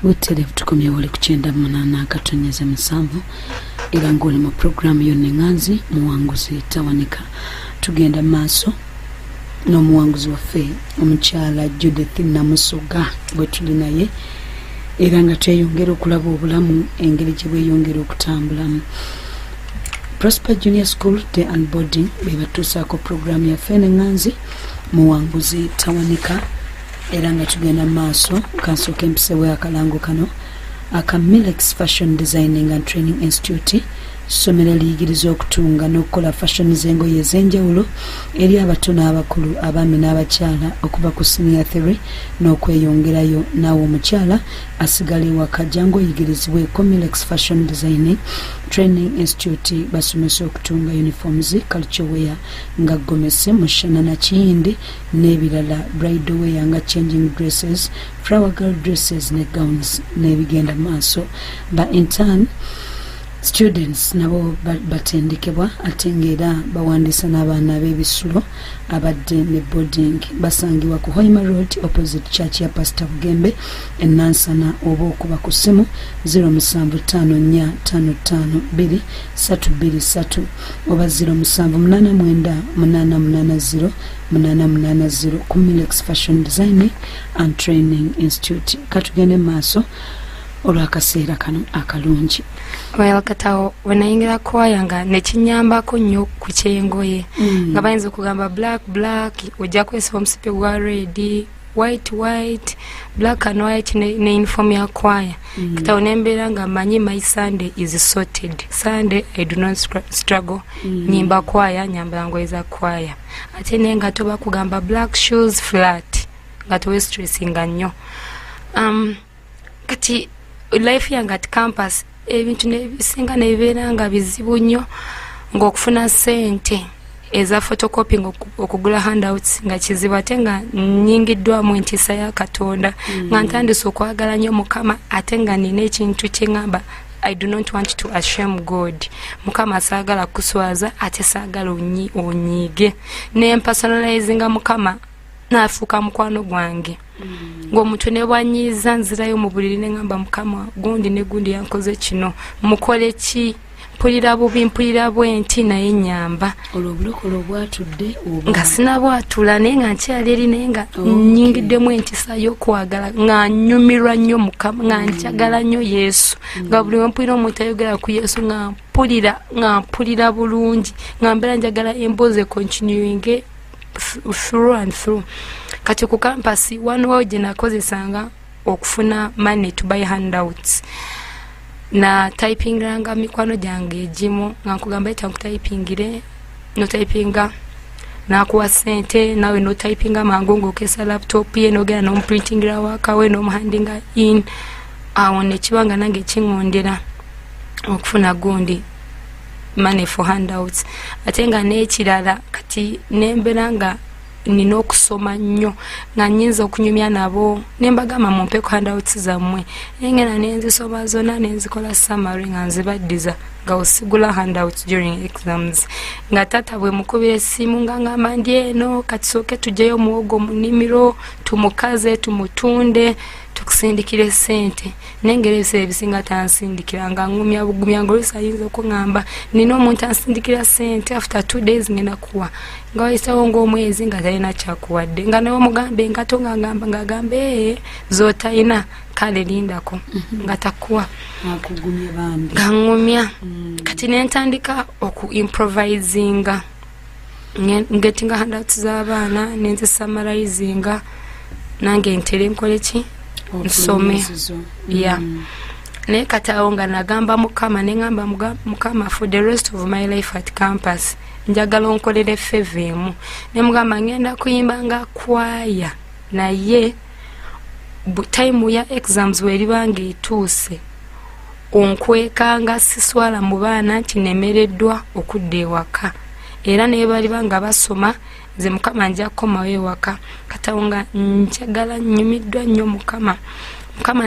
Witelevu tukomye wali kuchenda munana akatonyeza musanvu era ngoli mu program yone nganzi muwanguzi tawanika tugenda maaso n'omuwanguzi waffe omukyala Judith Namusoga bwe tuli naye era nga tweyongera okulaba obulamu engeri gye bweyongera okutambulamu. Prosper Junior School Day and Boarding bebatuusaako program yaffe n'enganzi muwanguzi tawanika era nga tugenda maaso kansooka empisewo akalango kano aka Milex Fashion Designing and Training Institute somera liyigiriza okutunga n'okukola fashion z'engoye ez'enjawulo eri abato n'abakulu abaami n'abakyala okuva ku senior 3 n'okweyongerayo naawe omukyala asigale waka jangu oyigirizibwe ku Milex Fashion Designing Training Institute basomesa okutunga uniforms, culture wear nga gomesi, mushana na kiyindi n'ebirala, bridal wear nga changing dresses, flower girl dresses ne gowns n'ebigenda maaso. Ba in turn students nabo batendekebwa atengera bawandisa n'abaana b'ebisulo abadde ne boarding basangibwa ku Hoima Road opposite church ya Pastor Bugembe enansana oba okuba ku simu 0754552323 oba 0789880880 ku Milex Fashion Designing and Training Institute. Katugende maaso olw'akaseera kano akalungi. Well, katawo wenayingira kwayanga nekinyambako nnyo ku kyengoye nga bayinza okugamba black ojja kwesiba omusipi gwa red, white, black and white ne uniform ya kwaya. Katawo nembeera nga manyi my Sunday is sorted. Sunday I do not struggle. Nyimba kwaya nyamba ngoye za kwaya. Ate nenga toba kugamba black shoes flat nga towe stressinga nnyo. Kati life yanga at campus ebintu nebisinga nebibeera nga bizibu nnyo ng'okufuna sente eza photocopying okugula handouts nga kizibu ate nga nnyingiddwamu entiisa ya Katonda nga ntandise okwagala nnyo Mukama ate nga nina ekintu kye ngamba I do not want to ashame God. Mukama saagala kuswaza ate saagala onyiige nempersonalizinga Mukama naafuuka mukwano gwange. Ng'omuntu ne bwanyiza nzirayo mu buliri ne ngamba Mukama gundi ne gundi yankoze kino mukole ki mpulira bubi mpulira bwenti naye nyamba olw'obulokolo bwatudde nga sinabwatula naye nga nkyali eri naye nga nnyingiddemu entisa y'okwagala nga nnyumirwa nnyo Mukama nga njagala nnyo Yesu nga buli we mpulira omuntu ayogera ku Yesu nga mpulira bulungi nga mbeera njagala emboozi continuing through and through. Kati ku campus wano gye nakozesanga okufuna money to buy handouts na typing ranga mikwano gyange egimu nga nkugamba ita nkutayipingire no typinga nakuwa sente nawe no typinga mangu ng'okesa laptop ye nogera n'omuprintingira waka we n'omuhandinga in awo nekibanga nange kingondera okufuna gundi money for handouts ate nga n'ekirala kati nembera nga nina okusoma nnyo nga nnyinza okunyumya nabo nembagamba mumpe ku handouts zammwe engena nenzisoma zonna nenzikola summary nga nzibaddiza nga osigula handouts during exams nga tata bwe mukubira essimu nga ngamba ndi eno kati sooke tujjeyo muwogo mu nnimiro tumukaze tumutunde tukusindikire sente nengera ebiseera ebisinga tansindikira nga ngumya bugumya ng'oluusi ayinza okungamba nina omuntu ansindikira sente after 2 days ngenda kuwa nga wayisawo ng'omwezi nga talina kyakuwadde nga nawe omugambe engato ng'agambe z'otalina kale lindako nga takuwa akugumya bandi nga ngumya kati nentandika oku-improvisinga ngetinga handouts z'abaana nenzisummarizinga nange ntere nkole ki nsome ya ne katawo nga nagamba Mukama ne ngamba Mukama for the rest of my life at campus njagala onkolere favor ne mugamba ngenda kuyimba nga kwaya naye time ya exams weri bange ituuse onkwekanga siswala mu baana nti nemereddwa okudda ewaka era ne bali banga basoma ze Mukama nja komawo ewaka katawo nga njagala nnyumiddwa nnyo Mukama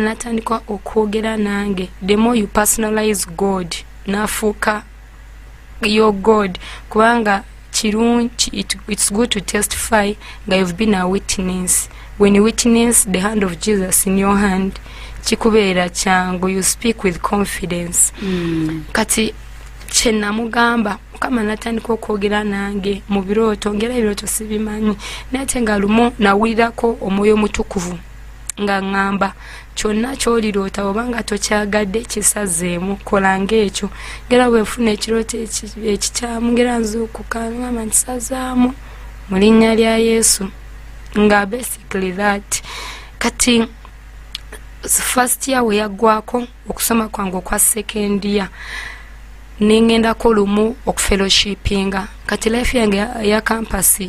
natandika okwogera nange the more you personalize God nafuuka your God kubanga kirungi it's good to testify nga you've been a witness when you witness the hand of Jesus in your hand chikubeera kyangu, you speak with confidence. Kati kyenna mugamba Mukama natandika okwogera nange mu birooto, ngera ebirooto sibimanyi, naye ate nga lumu nawulirako omwoyo mutukuvu nga ngamba kyonna kyoliroota obanga tokyagadde kisazeemu kola ng'ekyo. Ngera bwe nfuna ekirooto ekikyamu ngera nzuukuka ngamba ntisazaamu mu linnya lya Yesu, nga basically that. Kati first year we yaggwako okusoma kwange okwa second year ningendako lumu okufellowshipinga. Kati life yange ya campus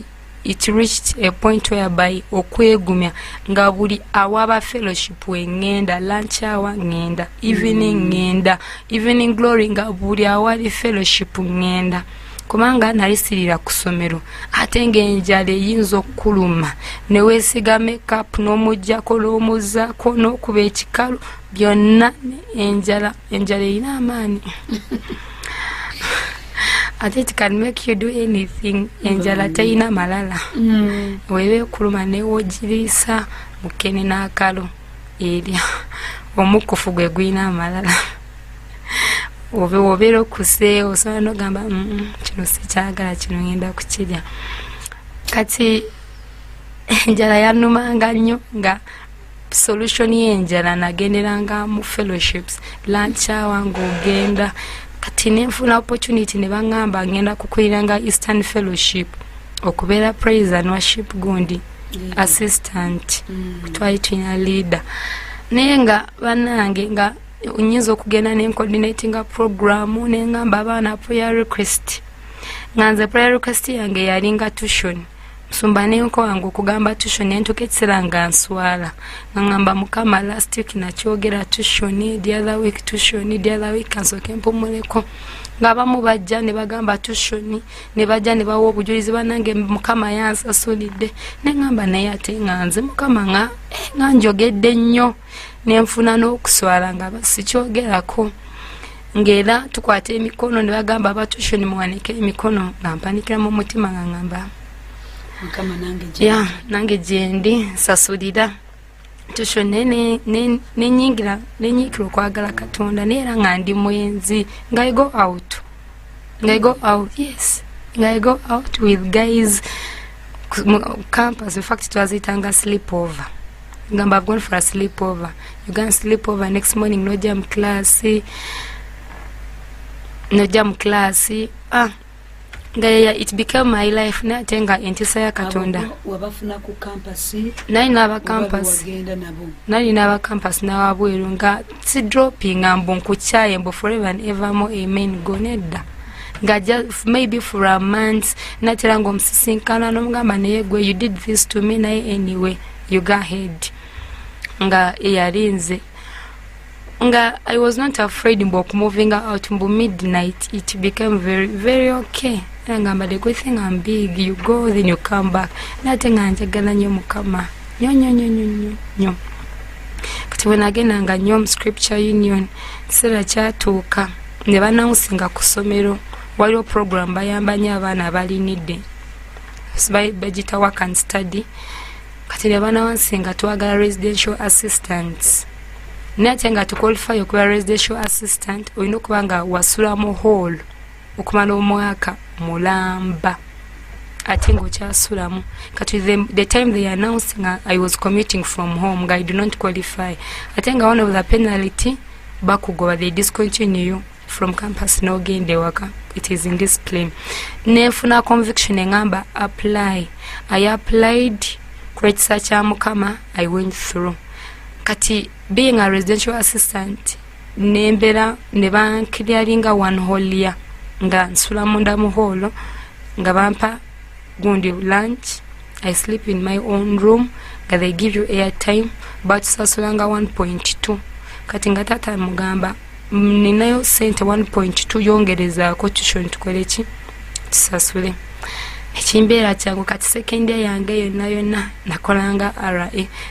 it reached a point whereby okwegumya nga buli awaba fellowship ngenda, lunch hour ngenda, evening ngenda, evening glory nga buli awali fellowship ngenda, kubanga nalisirira ku ssomero. Ate ng'enjala eyinza okukuluma ne weesiga makeup n'omujjako n'omuzzaako n'okuba ekikalu byonna, enjala erina amaanyi. It can make you do anything. Enjala teyina malala. Wewe kuluma ne wogirisa mukene n'akalo erya omukufu gwe gwina amalala. Obeera okuse osobola n'ogamba kino sikyagala, kino ngenda kukirya. Kati enjala yanumanga nnyo nga solution y'enjala nagenderanga mu fellowships, lunch hour ng'ogenda. Kati nenfuna opportunity ne bangamba ngenda kukwiranga Eastern Fellowship okubeera praise and worship gundi assistant, twali tulina leader. Naye nga bannange nga nyinza okugenda ne coordinating program ne ngamba abaana prayer request. Nganze prayer request yange yalinga tuition. Musumba nenko wangu okugamba tuition nentuka ekiseera nga nswala. Ngamba Mukama last week nakyogera tuition, the other week tuition, the other week kansoke mpumuleko. Ngabamu bajja ne bagamba tuition, ne bajja ne bawo obujulizi banange Mukama yansasulidde. Ne ngamba naye ate nganze Mukama nga njogedde nnyo. Nenfuna n'okuswala nga sikyogerako. Ngera tukwata emikono ne bagamba abatuition muwanike emikono nga mpanikira mu mutima nga ngamba Mukama nange gye. Yeah, nange gyendi sasulira. Tuition nenyingira okwagala Katonda neera nga ndi mwenzi. Nga I go out. Yes. Nga I go out with guys campus. In fact, it was itanga sleepover. Ngamba I've gone for a sleepover. You can sleep over next morning, no jam class. Ngaya it became my life. Natenga entisa ya Katonda. Wabafuna ku campus. Nali naba campus na wabweru nga si dropping ambo nkuchaye mbo forever and evermore, amen, gonedda. Nga just maybe for a month natera ngo msisinkana no mugamba naye gwe you did this to me naye anyway you go ahead. Nga yarinze nga I was not afraid mbo moving out mbo midnight. It became very very okay. Ngamba the good thing I'm big, you go then you come back. Natenga njagala nnyo Mukama nyo. Kati when agenda nga nnyo scripture union kiseera kyatuuka ne banawusinga ku ssomero waliwo program bayamba nnyo abaana abalinidde bagita work and study. Kati ne banawusinga twagala residential assistants. Nate nga tuqualify okuba residential assistant olina okuba nga wasula mu hall okumala omwaka mulamba ate ng'okyasulamu. Kati the time they announced I was commuting from home, I do not qualify. Ate nga one of the penalty bakugoba, they discontinue you from campus n'ogende waka. It is in discipline. Nefuna conviction engamba apply. I applied, create such a Mukama, I went through. Kati being a residential assistant nembera ne bankiryalinga one whole year nga nsula munda mu holo nga bampa gundi lunch. I sleep in my own room nga they give you airtime but sasulanga 1.2. Kati nga tata mugamba ninayo sente 1.2 yongereza ko tuition tukoleki tusasule. Ekimbeera kyangu kati second year yange yonna nakolanga RA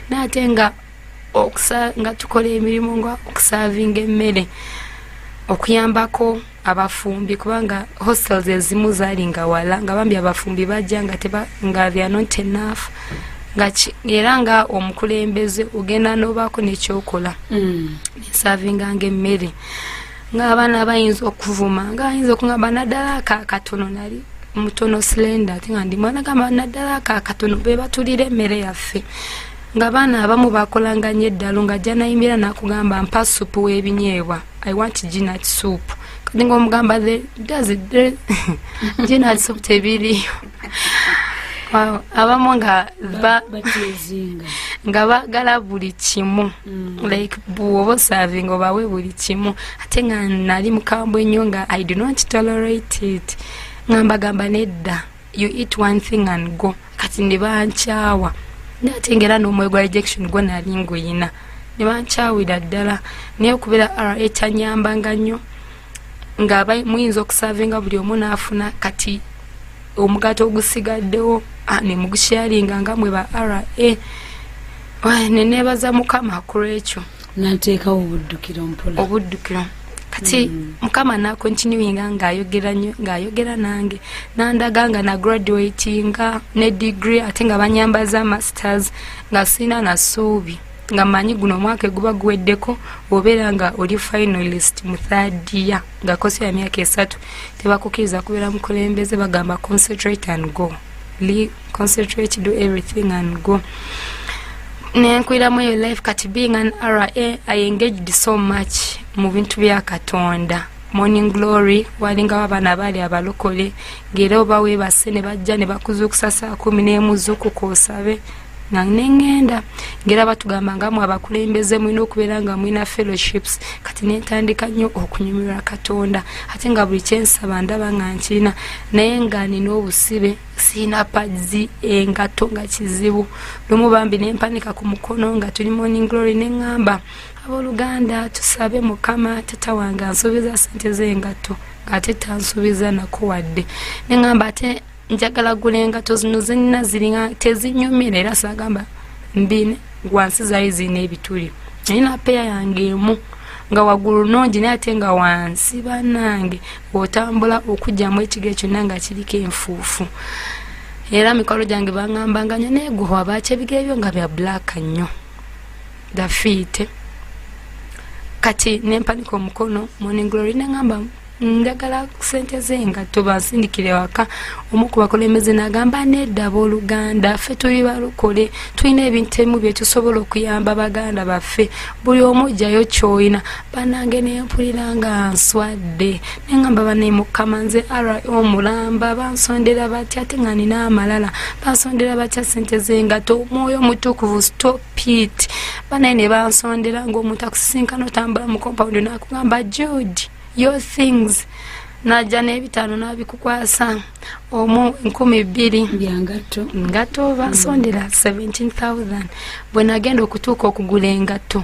natenga nga tukola emirimu nga okusavinga emmere okuyambako abafumbi kubanga hostels ezimu zaali nga wala nga bambi abafumbi bajja nga they are not enough era nga omukulembeze ogenda n'obaako n'ekyokola nesavinga ng'emmere ng'abaana bayinza okuvuma ng'ayinza okungamba naddala akatono nali mutono slender ate nga ndi mwana gamba naddala akatono be batulira emmere yaffe ng'abaana abamu bakolanga nnyo eddalo ng'ajja nayimbira n'akugamba mpa supu w'ebinyeebwa I want ginat soup kati ng'omugamba ginat soup tebiriyo abamu nga bagala buli kimu like bwoba osavinga obawe buli kimu ate nga nali mukambwe nnyo nga I do not tolerate it ngambagamba nedda you eat one thing and go kati ne bankyawa natengera n'omwoyo gwa rejection gwo nali nguyina ne bankyawira ddala naye okubeera etanyambanga nnyo nga muyinza okusavinga buli omu n'afuna kati omugato ogusigaddewo ne mugusharinga nga mwe ba RA nenebaza mukama kulwekyo nateekawo obuddukiro mpola obuddukiro kati mukama na continuinga ng'ayogera nange nandaga nga na graduatinga ne degree ate nga banyambaza masters nga sina na suubi nga manyi guno mwaka guba guweddeko obeera nga oli finalist mu third year nga kosi ya myaka 3 tebakukiriza kubeera mukulembeze bagamba concentrate and go concentrate, do everything and go. Nenkwiramu your life kati being an RA I engaged so much mu bintu bya Katonda. Morning Glory walinga wabana bali abalokole ngere oba we basene bajja ne bakuzukusa saa 10 zuku kosabe nangenda ngera batugamba ngamu abakulembeze mwino okuberanga mwina fellowships kati netandika nnyo okunyumirwa Katonda ate nga buli kyensa bandaba ngankina naye nga nina obusibe sina pazi engato nga kizibu lumu bambi nempanika ku mukono nga tuli Morning Glory nengamba aboluganda tusabe mukama tata wange ansubiza sente z'engato ate tansubiza nako wadde nengamba ate njagala gulengato zino zenna ziringa tezinyumira era sagamba mbine gwansi zali zina ebituli nina peya yange emu nga wagulu nongi naye ate nga wansi banange otambula okujjamu ekige kyonna nga kiriko enfuufu era mikolo gyange bangambanganya naye gwe wabaki ebige nga bya black nnyo dafite kati nempanika omukono Morning Glory nengamba ndagala sente z'engato basindikire waka omukuba kolemeze nagamba nedda boluganda ffe tuli balukole tulina ebintu ebimu bye tusobola okuyamba baganda baffe buli omujjayo kyoyina banange nempulira nga nswadde nengamba bane mukama nze ara omulamba bansondera batya ate nga nina amalala bansondera batya sente z'engato omwoyo mutukuvu stop it banaye ne bansondera ng'omuntu akusisinkana otambula mu compound nakugamba Jude your things najja n'ebitaano nabikukwasa omu 12,000 byangato ngato basondera 17,000 bwe nagenda okutuuka okugula engato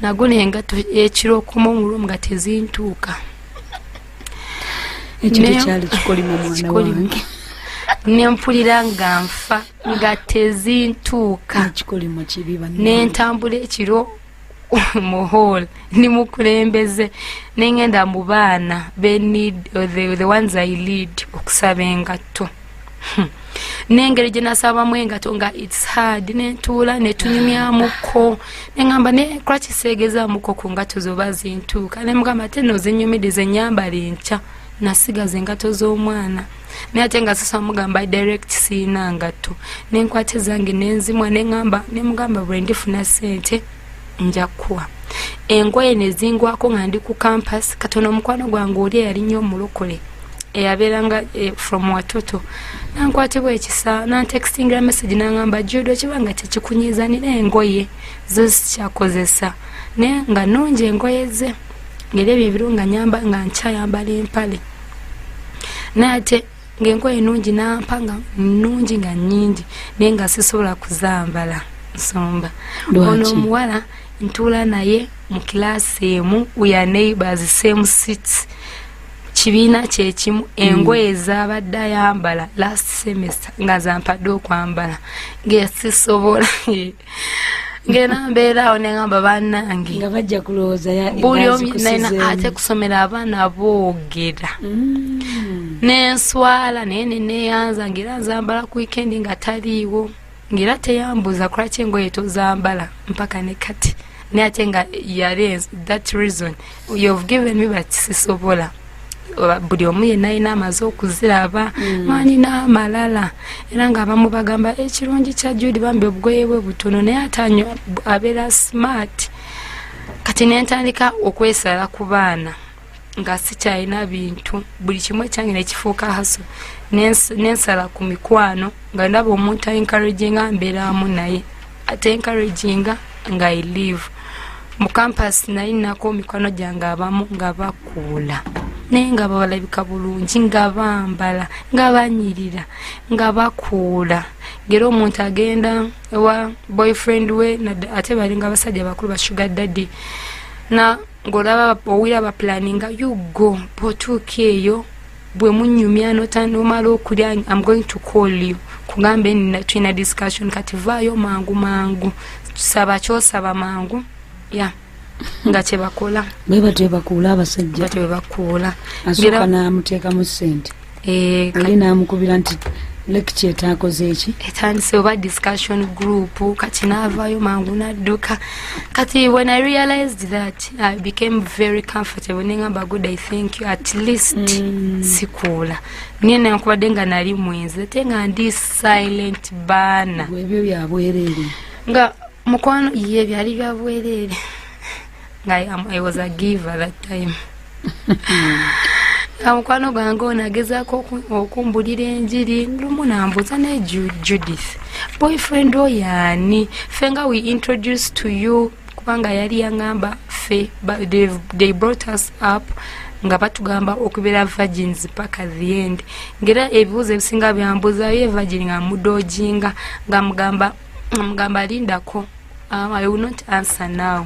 nagula engato ekiro okumu omulum nga tezintuuka ekiro kyali kikolima mwana wange nempulira nga nfa nga tezintuuka ekikolimo kibiba nentambula ekiro muhol ni mukulembeze nengenda mu baana be need the ones I lead okusaba engato nengeri gye nasabamu engato nga it's hard nentuula netunyumyamuko nengamba ne kwakisegezaamuko ku ngato zoba zintuuka nemugamba ate nozinyumiriza nyambala enkya nasigaza engato z'omwana naye ate nga sasa mugamba direct siina ngato nenkwate zange nenzimwa nemugamba bwe ndifuna sente njakuwa engoye nezingwako nga ndi ku campus katono omukwano gwange oli yali nnyo omulokole eyabeeranga from Watoto nankwatibwa ekisa nantextingira message nangamba Jude kibanga tekikunyiizanira engoye zo sikyakozesa naye nga nungi engoye ze ngeri ebyo ebiro nga nyamba nga nkyayambala empale naye ate ng'engoye nungi nampa nga nungi nga nnyingi naye nga sisobola kuzambala nsomba ono omuwala ntuula naye mu kilaasi emu we are neighbors same seats kibiina kyekimu engoye ezabadde ayambala last semester nga zampadde okwambala ngesisobola ngena mbeeraawo nengamba bannange nga bajja kulowooza buli omu naina ate kusomera abaana boogera nenswala naye neneeyanza ngera nzambala ku weekend nga taliiwo ngira teyambuza kulaki engoye tozambala mpaka ne kati ne ate nga yarenze that reason you've given me but sisobola buli omu yenna alina amaze okuziraba maani n'amalala era ng'abamu bagamba ekirungi kya Judy bambi obugoye bwe butono naye atanyo abeera smart kati nentandika okwesala ku baana nga sikyalina bintu buli kimu ekyange nekifuuka haso nensala ku mikwano nga ndaba omuntu encouraginga mbeeramu naye ate encouraginga nga I live mu campus nalinako mikwano gyange abamu nga bakuula naye nga balabika bulungi nga bambala nga banyirira nga bakuula ngera omuntu agenda ewa boyfriend we ate balinga abasajja bakulu ba sugar daddy na ngolaba owira ba planning you go potuuka eyo bwe munyumya nomala okulya I'm going to call you kugambe nina discussion kati vaayo mangu saba kyosaba mangu ya nga kye bakola bwe bakuula abasajja bate bakuula asooka n'amuteeka mu ssente ali n'amukubira nti lecture etakoze eki etandise oba discussion group kati naavaayo mangu nadduka kati when I realized that I became very comfortable nengamba good I thank you at least sikuula nina nkubadde nga nali mwenze te nga ndi silent baana ebyo byabwereere nga mukwano ye byali byabwereere I was a giver that time amukwano gwange onagezaako okumbulira enjiri lumu nambuuza ne Judith boyfriend oyani fenga we introduced to you kubanga yali yangamba fe they brought us up nga batugamba okubeera virgins paka the end ngera ebibuuzo ebisinga byambuuza ye virgin nga mudojinga nga mugamba lindako I will not answer now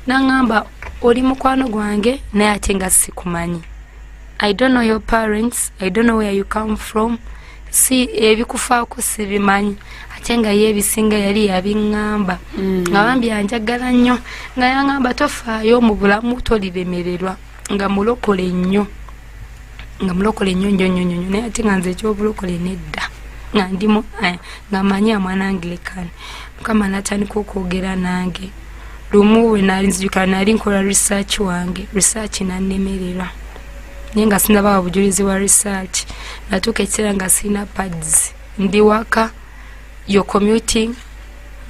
nangamba oli mukwano gwange naye ate nga sikumanyi I don't know your parents, I don't know where you come from. Si ebikufaako sibimanyi ate nga ye ebisinga yali yabiŋŋamba nga bambi anjagala nnyo nga yaŋŋamba tofaayo mu bulamu toliremererwa nga mulokole nnyo nnyo naye ate nga nze ekyobulokole nedda nga ndimu nga manyi amwana Anglican Mukama natandika okwogera nange lumu we nali nkola research wange research nannemererwa nenga sinaba obujulizi wa research natuka ekiseera nga sina pads ndi waka yo commuting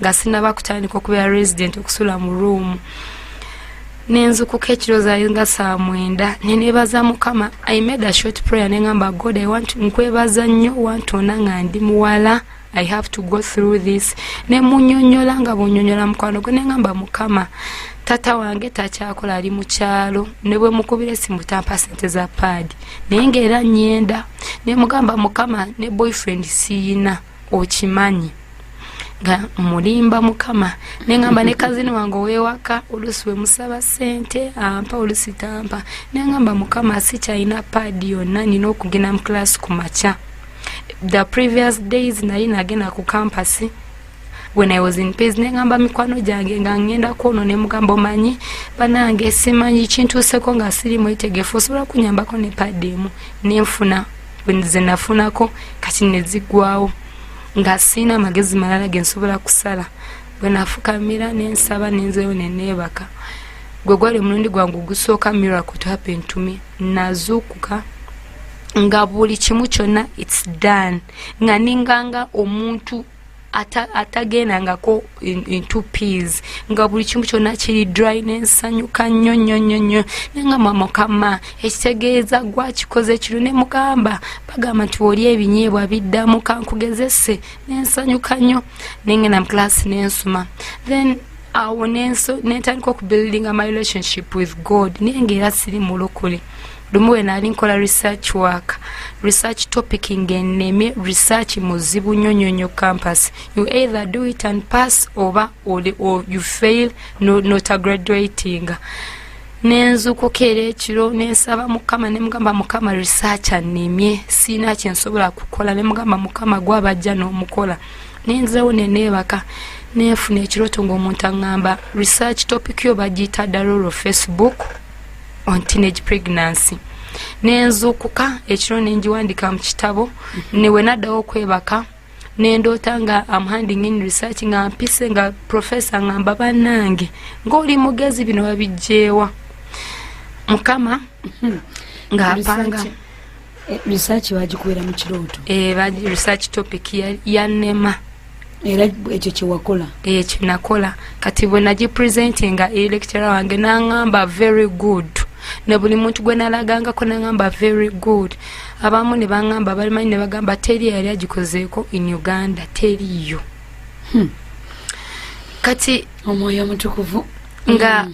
nga sinaba kutandika okubeera resident okusula mu room nenzukuka ekiroza nga saa 9 nenebaza Mukama I made a short prayer nengamba God I want nkwebaza nnyo wantona nga ndi muwala I have to go through this ne munyonyola nga bunyonyola mukwano gwe nengamba Mukama tata wange takyakola ali mu kyalo ne bwe mukubire simutampa sente za padi naye ng'era nyenda ne mugamba Mukama ne boyfriend siyina okimanyi nga mulimba Mukama nengamba ne kazini wange owewaka olusi we musaba sente ampa olusi tampa nengamba Mukama sikyalina padi yonna nina okugenda mu class ku makya the previous days nali nagenda ku campus when I was in peace nengamba mikwano gyange nga ngenda kono ne mugambo manyi banange simanyi kintu seko nga siri mwitegefu osobola kunyambako ne pademu nenfuna bwenze nafunako kati nezigwawo nga sina magezi malala gensobola kusala bwenafukamira nensaba nenzeyo nenebaka gwe gwali mulundi gwangu gusooka miracle to happen to me nazukuka nga buli kimu kyonna it's done nga ninganga omuntu atagendangako in 2 peas nga buli kimu kyonna kiri dry nensanyuka nnyo nengamba Mukama ekitegeeza gwakikoze kiro ne mugamba bagamba nti oli ebinyeebwa biddamu kankugezese nensanyuka nnyo nengenda mu class nensoma then awo nentandika okubuildinga my relationship with God nengera siri mulokole lumu we nali nkola research work research topic ngenneme research muzibu nnyo campus you either do it and pass or you fail not graduating nenzukukeera ekiro nensaba Mukama ne mugamba Mukama research anemye sina kyensobola kukola ne mugamba Mukama gwabajja n'omukola nenzewo nenebaka nefuna ekiroto ng'omuntu aŋŋamba research topic yo bagiyita Daroro Facebook on teenage pregnancy nenzukuka ekiro nenjiwandika mu kitabo newe naddawo okwebaka nendoota nga am handing in research nga mpise nga professor ngamba bannange ng'oli mugezi bino babijjeewa mukama ng'apanga research bagikubeera mu kirooto research topic yannema era ekyo kyewakola ekyo nakola kati bwe nagipresentinga lecturer wange n'aŋŋamba very good ne buli muntu gwe nalagangako n'aŋŋamba very good abamu ne baŋŋamba balimanyi ne bagamba teri yali agikozeeko in Uganda teriyo kati omwoyo omutukuvu nga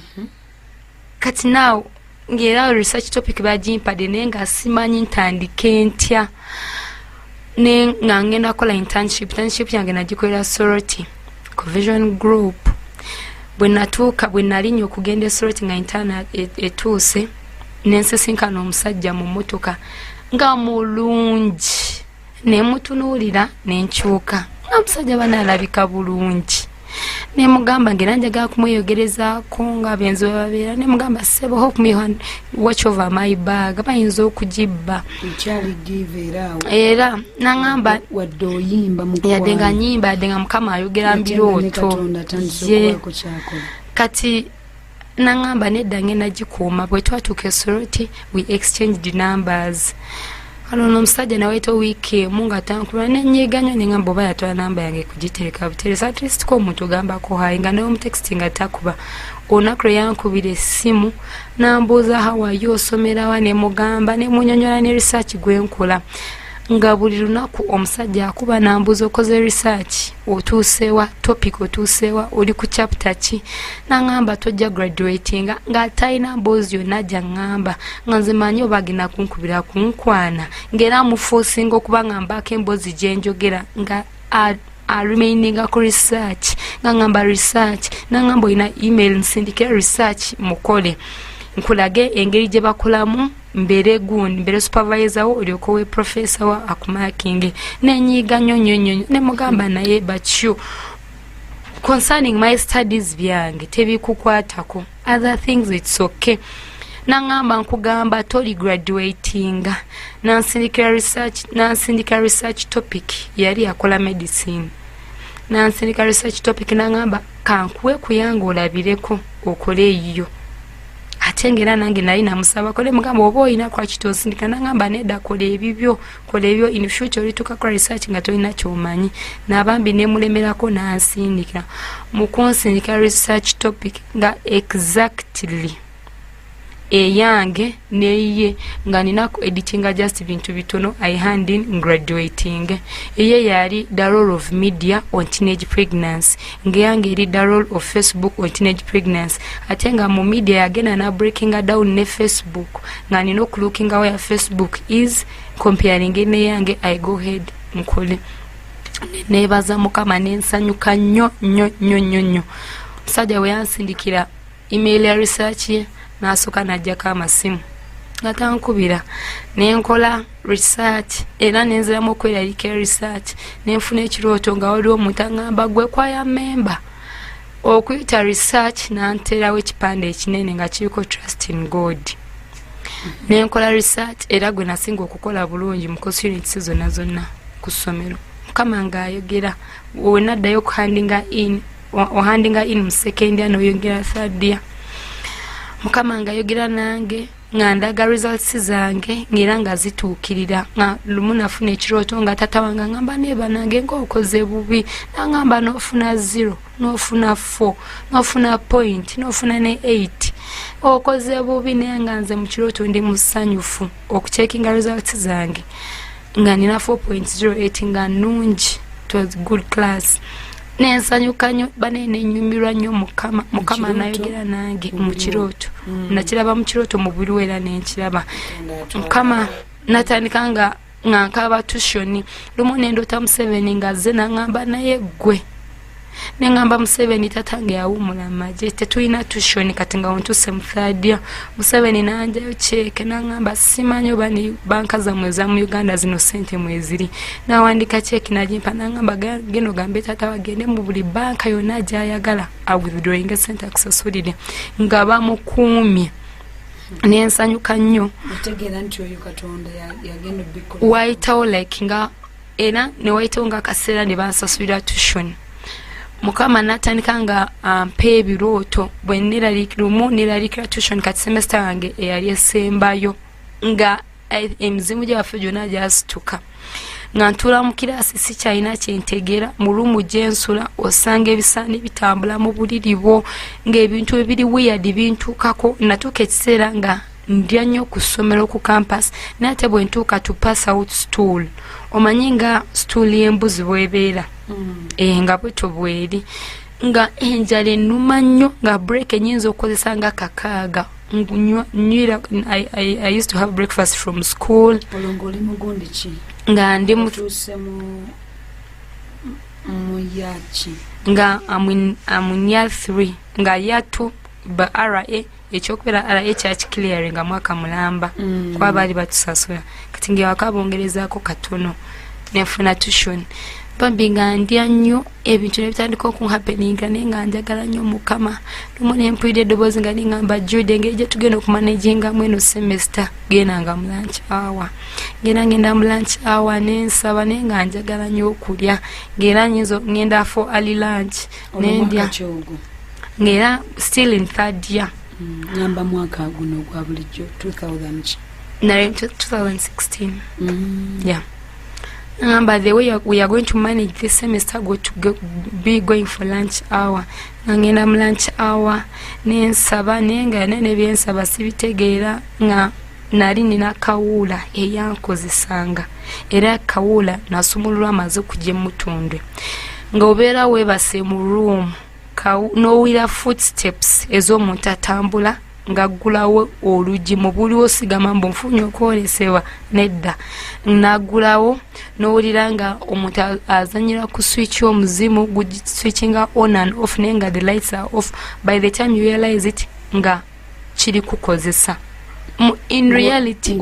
kati naawe ng'era research topic bagimpadde naye nga simanyi ntandike ntya ne nga ngenda kola internship yange nagikolera sorority cohesion group bwe natuuka bwe nalinya okugenda sorority nga interna etuuse nensisinkana omusajja mu mmotoka nga mulungi ne mutunuulira nenkyuka nga omusajja banaalabika bulungi ne mugamba ngera njagala kumweyogerezaako nga benzo babeera ne mugamba sebo hope me watch over my bag bayinza okugibba era naŋŋamba wadde oyimba yadde nga nyimba yadde nga mukama ayogera mbirooto kati naŋŋamba nedda ngenda gikuuma bwe twatuuka esoroti we exchanged numbers kano n'omusajja naweeta wiiki emu nga tankula nenyeeganyo neŋŋamba oba yatwala namba yange kugiteeka buteresa at least ko omuntu ogambako hayi nga naye omutekisiti nga takuba olunaku lwe yankubira essimu nambuuza hawayo osomerawa ne mugamba ne munyonyola ne research gwenkola nga buli lunaku omusajja akuba nambuuza okoze research otuusewa topic otuusewa oli ku chapter ki naŋŋamba tojja graduatinga nga talina mboozi yonna ajja ŋŋamba nga nze manyi oba agenda kunkubira kunkwana ng'era mufuusinga okuba nga mbaako emboozi gye njogera nga remaininga ku research nga ŋŋamba research naŋŋamba olina email nsindikira research mukole nkulage engeri gye bakolamu mbere gundi mbere supervisor wo olyoka we professor wa akumakinge nenyiga nyonyonyo ne mugamba naye but you concerning my studies byange tebikukwatako other things it's okay naŋŋamba nkugamba toli graduatinga nansindika research topic yali yakola medicine nansindika research topic naŋŋamba kankuwe kuyanga olabireko okole eyo ate ngera nange nali namusaba kole mugamba oba olina kwaki tosindika naŋŋamba nedda kola ebibyo in future olituuka ku research nga tolina kyomanyi nabambi nemulemerako nansindika mu kunsindika research topic nga exactly eyange neye nga ninaku editinga just bintu bitono I hand in graduating eye yali the role of media on teenage pregnancy ngeyange eri the role of Facebook on teenage pregnancy ate nga mu media yagenda na breaking down ne Facebook nga nina okulookinga where Facebook is comparing ne yange I go ahead nkole nebaza mukama nensanyuka nnyo musajja we yansindikira email ya research ye nasooka najjako amasimu nga tankubira nenkola research era nenziramu okweralika research nenfuna ekirooto nga waliwo omuntu aŋŋamba gwe kwaya memba okuyita research nanterawo ekipande ekinene nga kiriko trust in God nenkola research era gwe nasinga okukola bulungi mu course units zonna ku ssomero mukama ng'ayogera wenaddayo ohandinga in mu second year n'oyongera third year mukama ng'ayogera nange nga ndaga results zange ng'era nga zituukirira nga lumu nafuna ekirooto nga tata wange ngamba neba nange ng'okoze bubi nangamba n'ofuna 0 n'ofuna 4 n'ofuna point n'ofuna ne 8 okoze bubi naye nga nze mu kirooto ndi musanyufu okucekinga results zange nga nina 4.08 nga nungi it was good class nensanyuka nnyo banene nyumirwa nnyo mukama nayogera nange mu kirooto nakiraba mu kirooto mu buli wera nenkiraba mukama natandika nga nkaba tushoni lumu nendoota Museveni nga azze naŋŋamba naye ggwe neŋŋamba Museveni tatange yawumula amagye tetulina tushoni kati nga wontuse mu third year Museveni nanjayo kyeke naŋŋamba simanyi oba ni banka zammwe za mu Uganda zino ssente mweziri nawandika kyeki nagimpa naŋŋamba genda ogambe taata wagende mu buli banka yonna gyayagala awithdrawing ssente akusasulire nga bamukuumye nensanyuka nnyo otegeera nti oyo Katonda yagenda obbikola wayitawo like nga era ne waitonga kaseera ne bansasula tuition mukama natandika nga mpa ebirooto bwe neralikira tuition kati semester yange eyali esembayo nga emizimu gyaffe gyonna gyasituka nga ntula mu kirasi sikyalina kyentegera mu lumu gyensula osanga ebisaani bitambula mu buliri bwo ng'ebintu ebiri weird bintuukako natuuka ekiseera nga ndya nnyo ku ssomero ku campus naye ate bwe ntuuka to pass out stool omanyi nga stool y'embuzi bwebeera nga bwetyo bweri nga enjala ennuma nnyo nga break enyinza okukozesa nga kakaaga I used to have breakfast from school nga ndi mu yachi nga I'm year 3 nga year 2 ba RA ekyokubera RA church clearing nga mwaka mulamba kwa bali batusasula kati nge wakabongerezaako katono nefuna tuition bambi nga ndya nnyo ebintu nebitandika okunhappeninga naye nga njagala nnyo mukama lumu nempulira eddoboozi nga liŋŋamba Jude ngeri gye tugenda okumanagingamu eno semester gendanga mu lunch hour ngenda mu lunch hour nensaba naye nga njagala nnyo okulya ng'era ngenda for early lunch nendya ng'era still in third year namba mwaka guno gwa bulijjo 2016 yeah. But the way we are going to manage this semester, be going for lunch hour. Ngenda mu lunch hour nensaba nenga nene byensaba sibitegeera nga nali nina kawula eyankozesanga era kawula nasumulwa amaze kujja mutundwe nga obeera webase mu room nowira footsteps ez'omuntu atambula ngagulawo olugi mu buli osigama mbu nfunye okwolesebwa nedda nagulawo nowulira nga omuntu azanyira ku switch omuzimu switchinga on and off nenga the lights are off by the time you realize it nga kiri kukozesa in reality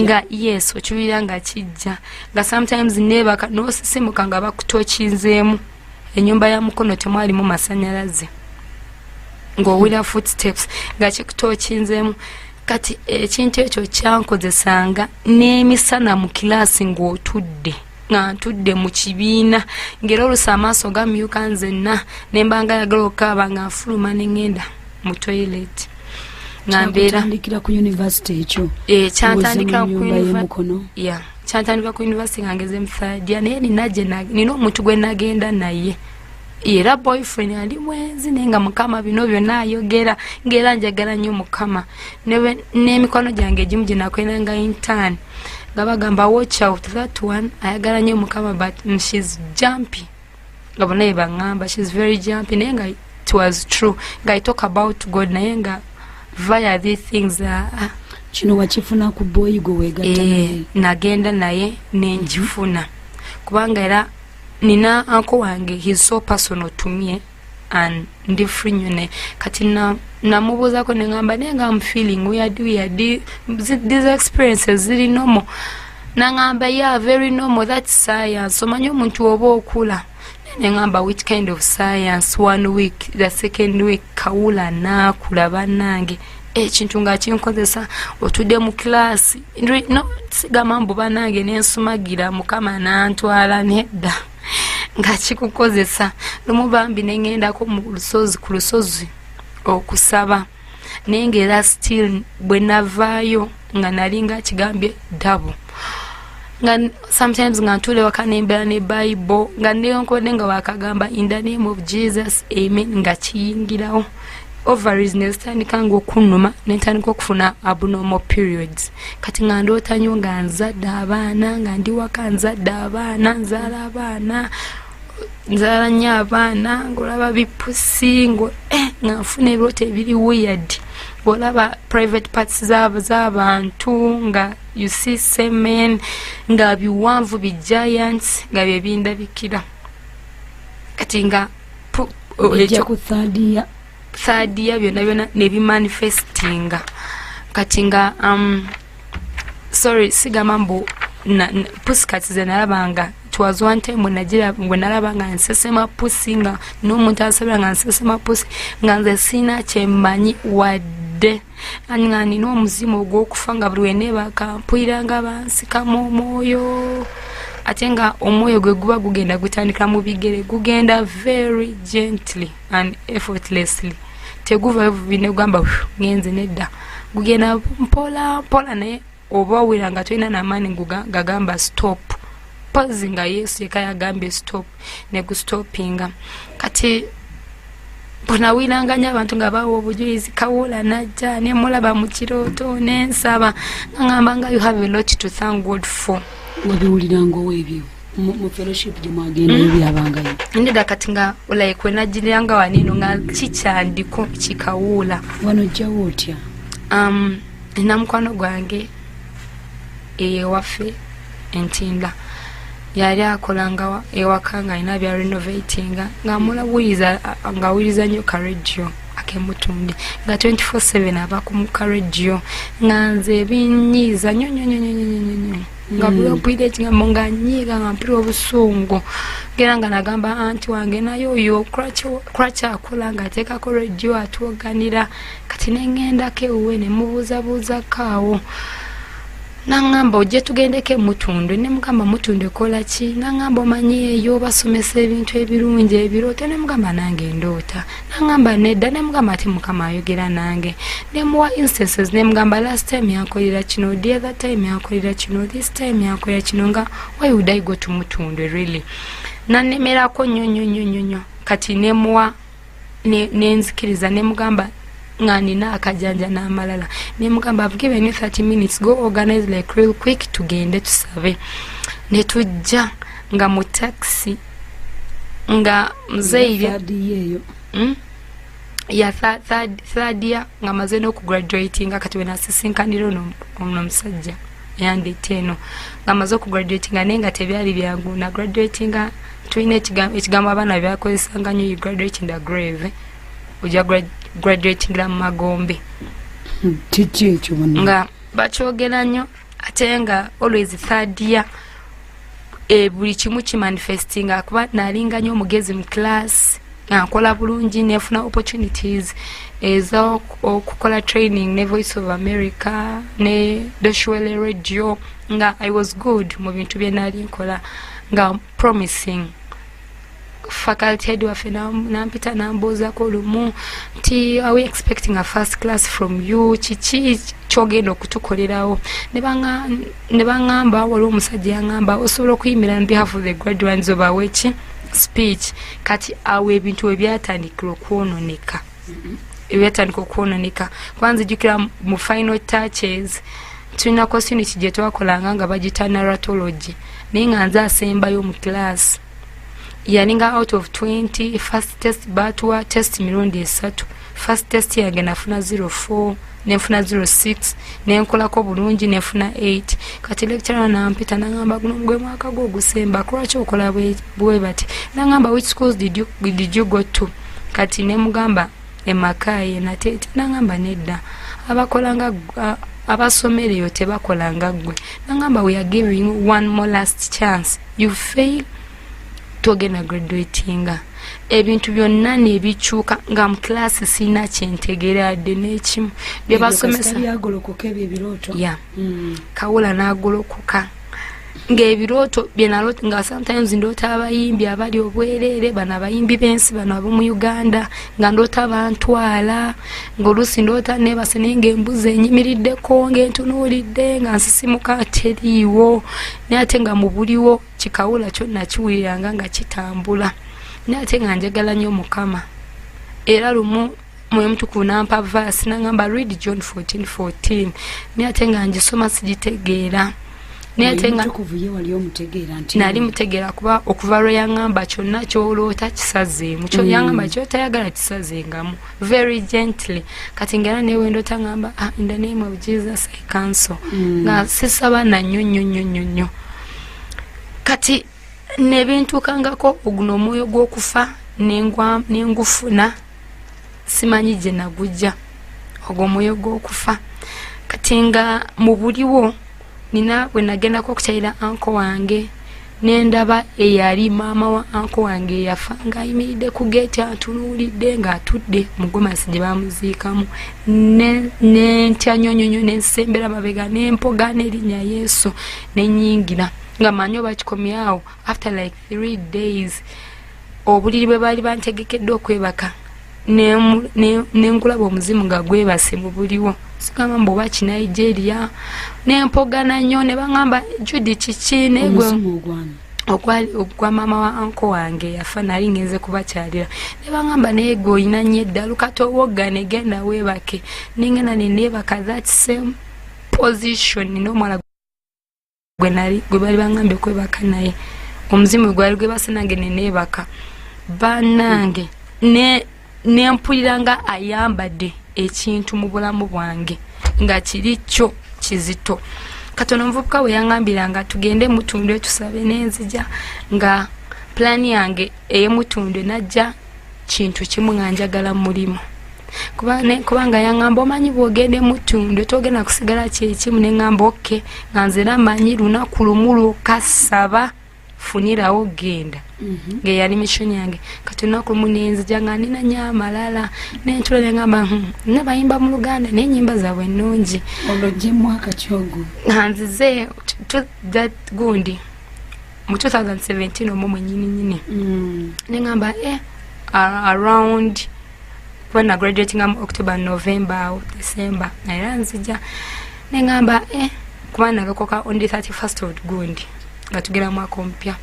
nga yes okiwulira nga kijja nga sometimes nebaka nosisimuka nga bakutokinzeemu enyumba ya mukono temwalimu masanyalaze ng'owulira footsteps nga kikutokinzeemu kati ekintu ekyo kyankozesanga n'emisana mu kilaasi ng'otudde nga ntudde mu kibiina ng'era olusa amaaso gamyuka nzenna ne mbanga yagala okukaaba nga nfuluma ne ŋŋenda mu toilet nga mbeera ku university ekyo kyantandika ku university nga ngeze mu third year naye nina omuntu gwe nagenda naye era boyfriend ali mwenzi nenga mukama bino byonna ayogera ngera njagala nnyo mukama n'emikono gyange egimu gye nakwenanga intern nga bagamba watch out that one ayagala nnyo mukama but she's jumpy nga bonna baŋŋamba she's very jumpy naye nga it was true nga I talk about God naye nga via these things kino wakifuna ku boy gwe wegatta naye nagenda naye nenjifuna kubanga era nina anko wange he's so personal to me and different nyone kati namubuuzako nengamba nenga I'm feeling weird these experiences ziri normal nangamba yeah very normal that's science omanyi omuntu oba okula nengamba which kind of science 1 week the second week kawula nakula bannange ekintu nga kinkozesa otudde mu kilaasi no sigamba mbu bannange nensumagira mukama nantwala nedda nga kikukozesa lumu bambi nengendako ku lusozi okusaba nengera still bwe navaayo nga nalinga kigambye double nga sometimes nga ntule waka nembeera ne Bible nga neyonkode nga wakagamba in the name of Jesus amen nga kiyingirawo ovaries nezitandika nga okunnuma netandika okufuna abnormal periods kati nga ndoota nnyo nga nzadde abaana nga ndi waka nzadde abaana nzaala abaana nzaala nnyo abaana ng'olaba bipusi nga nfuna ebirooto ebiri weird ng'olaba private parts z'abantu nga you see semen nga biwanvu giants nga byebindabikira kati nga ekyo ku third year byonna nebimanifestinga kati nga sorry sigamba mbu pusikati ze nalabanga it was one time bwe nalabanga nsesema pusi nga n'omuntu asabira nga nsesema pusi nga nze sina kyemmanyi wadde nga nina omuzimu ogw'okufa nga buli weneebaka mpuliranga bansikamu omwoyo atenga omwoyo gwe guba gugenda gutandika mu bigere gugenda very gently and effortlessly teguva bine gamba ngenze nedda gugenda mpola mpola naye oba wiranga toina na mani gagamba stop pause nga Yesu ekaya gambe stop ne gustopinga kati bona wiranganya abantu nga bawo obujulizi kawula najja ne mulaba mu kiroto nensaba ngamba nga you have a lot to thank God for wabiwuliranga owebyo mu fellowship gye mwagenda byabanga ndida kati nga like najiranga wanino nga kikyandiko kikawula wano jjawo otya namukwano gwange waffe Entinda yali akolanga ewaka nga alina bya renovatinga nga mulawuliza nga awuliriza nnyo ka radio akemutunde nga 24/7 aba ku ka radio nga nze binyiiza nnyo nga bwire ekigambo nga nyiiga nga mpira obusungu ngera nga nagamba anti wange nayo oyo kracha akola nga ateekako radio atuoganira kati nengendako ewuwe ne mubuuzabuuza kaawo nangamba ojje tugendeke mutundwe ne mugamba mutundwe kola ki nangamba omanyi eyo basomesa ebintu ebirungi ebirooto ne mugamba nange ndoota nangamba nedda ne mugamba ati mukama ayogera nange ne muwa instances ne mugamba last time yakolera kino the other time yakolera kino this time yakolera kino nga why would I go to mutundwe really nanemerako nnyo kati ne muwa nenzikiriza ne mugamba ngani na akajanja na amalala ne mugamba I've given you 30 minutes go organize like real quick tugende tusave ne tujja nga mu taxi nga mzeire ya third year nga maze no graduate nga kati wena sisinkaniro no musajja yandi teno nga maze ku graduate nga nenga tebyali byangu na graduate nga tuine ekigambo abana byakozesa nga nyo graduate in the grave uja graduating la magombe chichi nga bakyogera nnyo ate nga always third year buli kimu kimanifesting akuba nalinga nnyo omugezi mu class nkola bulungi nefuna opportunities eza okukola training ne Voice of America ne Doshwele Radio nga I was good mu bintu bye nali nkola nga promising faculty head waffe nampita nambuuza ko lumu ti are we expecting a first class from you chichi kyogenda okutukolerawo ne bangamba waliwo omusajja yangamba osobola okuyimira on behalf of the graduates of our speech kati awo ebintu ebyatandikira okwononeka kwanza jukira mu final touches tulina course unit gye twakolanga nga bagita narratology naye nga nze asembayo mu class yaninga out of 20 first test batwa test mirundi 3 first test yange nafuna 04 nefuna 06 nenkolako bulungi nefuna 8 kati lecturer nampita nangamba guno mgwe mwaka gwo gusemba lwaki okola bwe bati nangamba which schools did you go to kati ne mugamba emakaye natete nangamba nedda abakolanga abasomereyo tebakolanga gwe nangamba we are giving one more last chance you fail togena graduatinga ebintu byonna nebikyuka nga mu class sina kyentegera adde n'ekimu bye basomesa byagolokoka ebirooto kawula n'agolokoka ng'ebirooto bye nalota nga sometimes ndoota abayimbi abali obwereere bano abayimbi b'ensi bano ab'omu Uganda nga ndoota bantwala ng'oluusi ndoota nebase naye ng'embuzi enyimiriddeko ng'entunuulidde nga nsisimuka teriiwo naye ate nga mu buliwo kikawula kyonna kiwuliranga nga kitambula naye ate nga njagala nnyo Mukama era lumu Mutukuvu nampa verse nangamba read John 14:14 naye ate nga ngisoma sigitegeera nali mutegeera kuba okuva lwe yaŋŋamba kyonna ky'oloota kisazeemu kyo yaŋŋamba ky'otayagala kisazengamu very gently kati ngera newe ndoota ŋŋamba in the name of Jesus I cancel nga sisaba na nnyo kati nebintuukangako oguno omwoyo gw'okufa nengufuna simanyi gye nagujja ogwo omwoyo gw'okufa kati nga mu buliwo nina bwe nagendako okukyalira anko wange nendaba eyali maama wa anko wange yafa ng'ayimiridde ku geeti atunuulidde ng'atudde mu gomasi gye bamuziikamu nentya nnyonyonyo nensembera mabega nempoga n'erinnya Yesu nenyingira nga manyo bakikomyawo after like 3 days obuliri bwe bali bantegekedde okwebaka nenkulaba omuzimu nga gwebase mu buliwo sigamba mbu oba Nigeria nempogana nnyo ne baŋŋamba Judy kiki negwe okwa mama wa anko wange yafa nali ngenze kubakyalira ne baŋŋamba neegwe olina nnyo eddalu kati owogga negenda weebake nengenda neneebaka that same position n'omwala gwe bali baŋŋambye okwebaka naye omuzimu gwali gwebase nange neneebaka bannange nempulira nga ayambadde ekintu mu bulamu bwange nga kiri kyo kizito katono omuvubuka we yaŋŋambiranga tugende Mutundwe tusabe n'enzija nga plani yange ey'Mutundwe najja kintu kimu nga njagala mulimu kubanga yaŋŋamba omanyi bw'ogende Mutundwe togenda kusigala kyekimu ne ŋŋamba oke nga nze namanyi lunaku lumu lwokasaba funirawo genda ngeyali mission yange kati olunaku lumu nenzija nga nina nnyo amalala nentula neŋŋamba nabayimba mu Luganda n'ennyimba zaabwe ennungi olwo gye mwaka kyogo nzize gundi mu 2017 omwo mwennyininyini neŋŋamba around when na graduating October November December era nzija neŋŋamba kuba nalokoka on the 31st of gundi nga tugera mwaka ompya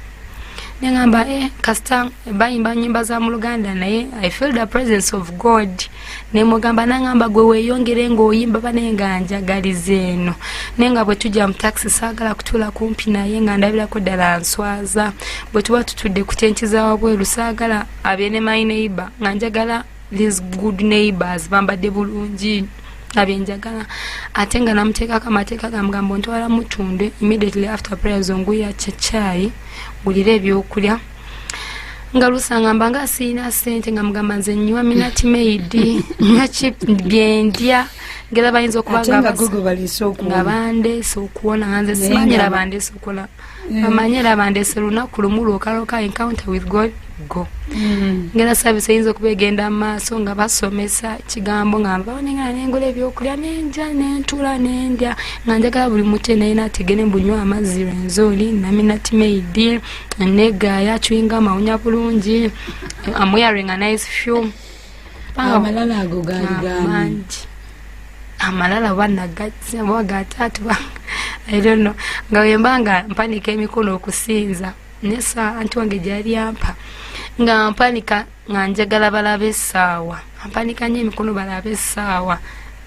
neŋŋamba kasita bayimba nnyimba za mu Luganda naye I feel the presence of God nemugamba naŋŋamba gwe weeyongere ng'oyimba bane nga njagaliza eno naye nga bwe tujja mu taxi saagala kutuula kumpi naye nga ndabirako ddala nswaza bwe tuba tutudde ku tenti za wabweru saagala abeene my neighbor nga njagala these good neighbors bambadde bulungi abenjagala ate nga namuteekako amateeka gamugamba ntwala Mutundwe immediately after prayers onguya chai ngulira ebyokulya nga lusangamba nga siina ssente nga mugamba nze nnywa Minute Maid nnywa chip byendya ngera bayinza okubanga nga bandeese okuwona nga nze simanyira bandeese okukola bamanyira bandeese lunaku lumu lwokaloka encounter with God go ngera service eyinza okuba egenda mu maaso nga basomesa kigambo nga mbaonengana nengula ebyokulya nenja nentula nendya nga njagala buli muti naye nategene mbunywa amazzi lwenzoli na Minute Maid negaya chewinga mawunya bulungi wearing a nice few amalala ago gali amalala wanagazi wagatatu I don't know nga wembanga mpanika emikono okusinza nesa anti wange gyali yampa nga mpanika nga njagala balabe essaawa mpanika nnyo emikono balabe essaawa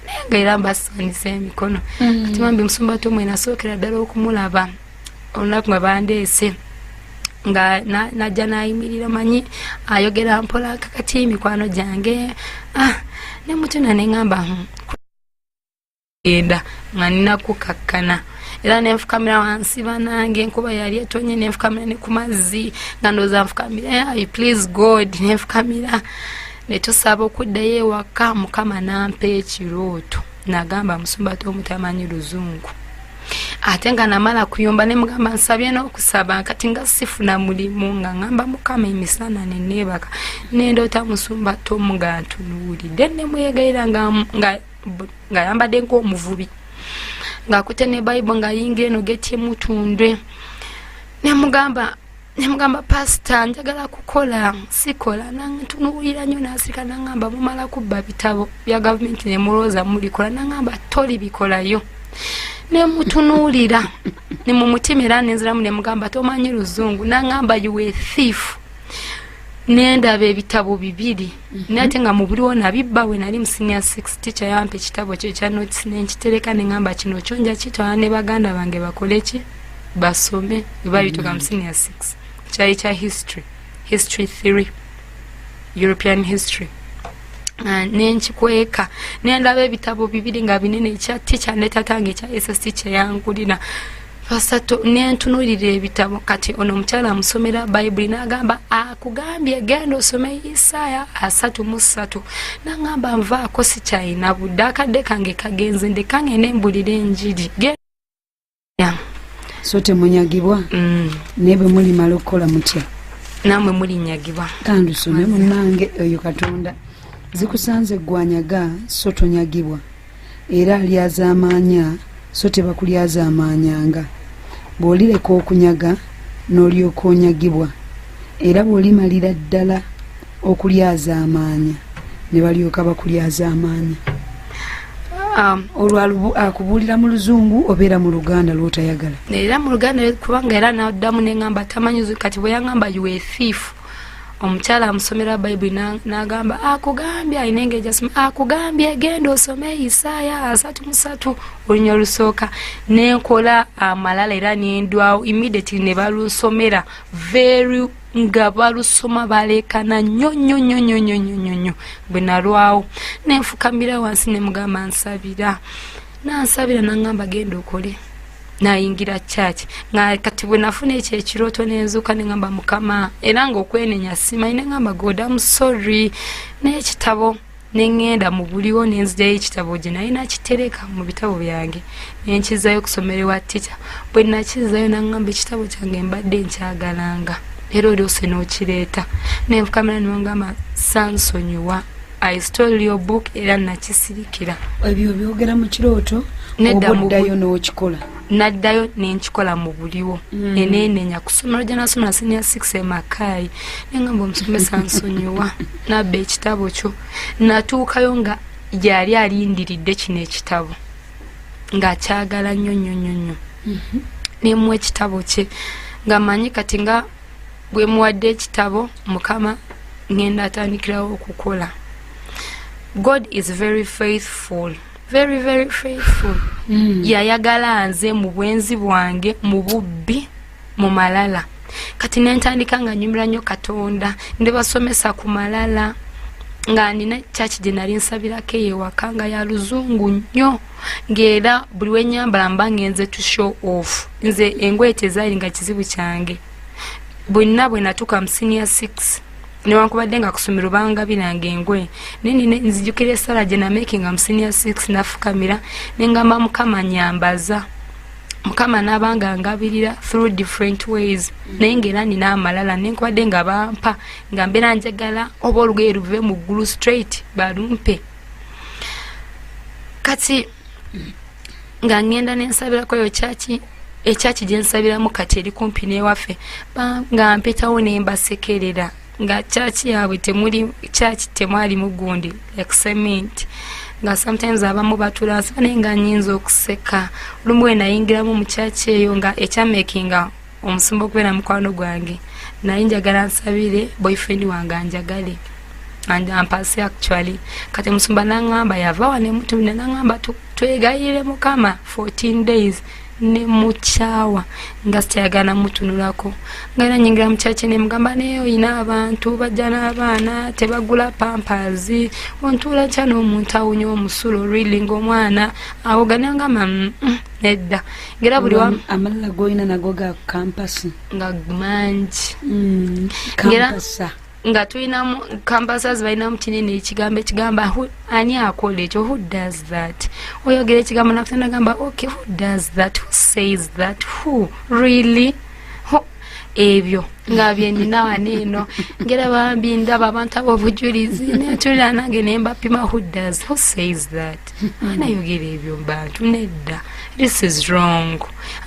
naye nga era mbasanisa emikono kati mambi Musumba Tom nasookera ddala okumulaba olunaku nga bandeese nga najja nayimirira manyi ayogera mpola kakati mikwano gyange ne mutuna neŋŋamba enda nga ninakukakkana era nenfukamira wansi banange enkuba yali etonye nenfukamira ne ku mazzi nga ndooza nfukamira please God nenfukamira ne tusaba okuddayo ewaka Mukama nampa ekirooto nagamba Musumba Tom tamanyi Luzungu ate nga namala kuyomba ne mugamba nsabye n'okusaba kati nga sifuna mulimu nga ngamba Mukama emisana neneebaka nendoota Musumba Tom nga ntunuulidde ne mweyagalira nga yambadde ng'omuvubi ng'akutte ne Bible nga yingira eno geti Mutundwe nemugamba pasita njagala kukola sikola nantunuulira nnyo n'asirika naŋŋamba mumala kubba bitabo bya gavumenti ne mulowooza mulikola naŋŋamba toli bikolayo nemutunuulira ne mu mutima era nenziramu ne mugamba tomanyi Luzungu naŋŋamba you a thief nendaba ebitabo 2 nate nga mu buliwo nabibba we nali mu senior 6 teacher yampa ekitabo kyo ekya notes nenkitereka neŋŋamba kino kyonja kitwala ne baganda bange bakole ki basome babituka mu senior 6 kyali kya history theory European history nenkikweka nendaba ebitabo 2 nga binene ekya teacher ne tatange ekya SST kyeyangulira Pasato nentunuulira ebitabo kati ono omukyala amusomera Bible n'agamba akugambye genda osome Isaaya 33 n'agamba nvaako sikyalina budde akadde kange kagenze ndekange nembulira enjiri so temunyagibwa naye bwe mulimala okukola mutya namwe mulinyagibwa kandi usome munnange oyo Katonda zikusanze gwanyaga so tonyagibwa era alyaza amaanya so tebakulyaza amaanyanga bw'olireka okunyaga n'olyoka onyagibwa era bw'olimalira ddala okulyaza amaanya ne balyoka bakulyaza amaanya. Olwo akubuulira mu luzungu obeera mu luganda lw'otayagala? Era mu luganda kubanga era n'addamu ne ngamba tamanyi kati bwe yangamba you a thief. Omukyala amusomera Bayibuli n'agamba akugambye ayina engeri asoma akugambye genda osome Isaaya 33 olunya olusooka nenkola amalala era nendwawo immediately ne balusomera very nga balusoma balekana nnyo bwe nalwawo nenfukamira wansi ne mugamba nsabira nansabira nangamba genda okole nayingira church nga kati bwe nafuna ekyo ekirooto nenzuka nengamba Mukama era ng'okwenenya simanyi nengamba God I'm sorry n'ekitabo nengenda mu buliwo nenzijjayo ekitabo gye naye nakitereka mu bitabo byange nenkizayo okusomerwa teacher bwe nakizayo nangamba ekitabo kyange mbadde nkyagalanga era olwose n'okireeta nenfukamira nengamba sansonyiwa I stole your book era nakisirikira. Ebyo byogera mu kirooto obuddayo n'okikola? Naddayo nenkikola mu buliwo neneenenya kusomera gye nasomera senior 6 Makai nengamba omusomesa nsonyiwa nabba ekitabo kyo natuukayo nga yali alindiridde kino ekitabo ng'akyagala nnyo nemuwa ekitabo kye nga manyi kati nga bwe muwadde ekitabo Mukama ngenda atandikirawo okukola. God is very faithful. Very, very faithful. Yayagala nze mu bwenzi bwange mu bubbi mu malala. Kati nentandika nga nyumira nnyo Katonda ndebasomesa ku malala nga nina church gye nali nsabirako ewaka nga ya luzungu nnyo ng'era buli wenyambala mba ngenze to show off. Nze engoye tezaali nga kizibu kyange. Bwonna bwe natuuka mu senior 6 newankubadde nga kusomera obanga birange engoye nini nzijukira essala gye namakinga mu senior 6 nafukamira nengamba Mukama nyambaza. Mukama n'abanga ngabirira through different ways naye ng'era nina amalala nenkubadde nga bampa nga mbeera njagala oba olugoye luve mu ggulu straight balumpe. Kati nga ngenda nensabirako yo ekyaki gye nsabiramu kati eri kumpi n'ewaffe nga mpitawo nembasekerera nga chachi yawe temwali mugundi like cement nga sometimes abamu batulaza nga nyinza okuseka lumwe nayingiramu mu chachi eyo nga ekyamakinga omusumba okubeera mukwano gwange naye njagala nsabire boyfriend wange anjagale and ampase actually kati musumba nangamba yava wane mutu nangamba twegayire Mukama 14 days ne muchawa nga sitayagana mutunulako ngana nyingira muchache ne mugamba neyo ina abantu bajja n'abaana tebagula pampers ontula cyano omuntu awunyo omusulo really ng'omwana awogana ngama nedda ngira buli wa amalala goyina nago ga campus nga manji campus nga tuina campuses baina mkinene ekigamba ani akola ekyo who does that oyogera ekigamba nakutanda gamba okay who does that who says that who really ebyo nga byenina waneno ngera bambi ndaba abantu abobujulizi netulira nange nemba pima who says that anayogera ebyo bantu nedda this is wrong